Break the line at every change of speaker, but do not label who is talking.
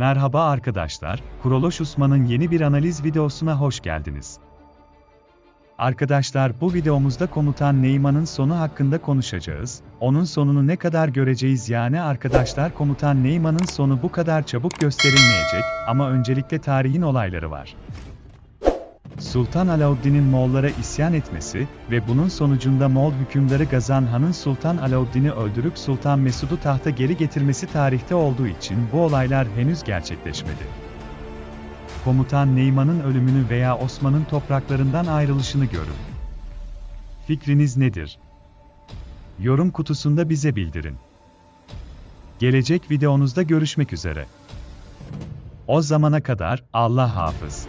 Merhaba arkadaşlar, Kuruluş Osman'ın yeni bir analiz videosuna hoş geldiniz. Arkadaşlar bu videomuzda Komutan Neyman'ın sonu hakkında konuşacağız. Onun sonunu ne kadar göreceğiz yani arkadaşlar Komutan Neyman'ın sonu bu kadar çabuk gösterilmeyecek ama öncelikle tarihin olayları var. Sultan Alauddin'in Moğollara isyan etmesi ve bunun sonucunda Moğol hükümdarı Gazan Han'ın Sultan Alauddin'i öldürüp Sultan Mesud'u tahta geri getirmesi tarihte olduğu için bu olaylar henüz gerçekleşmedi. Komutan Neyman'ın ölümünü veya Osman'ın topraklarından ayrılışını görün. Fikriniz nedir? Yorum kutusunda bize bildirin. Gelecek videonuzda görüşmek üzere. O zamana kadar Allah hafız.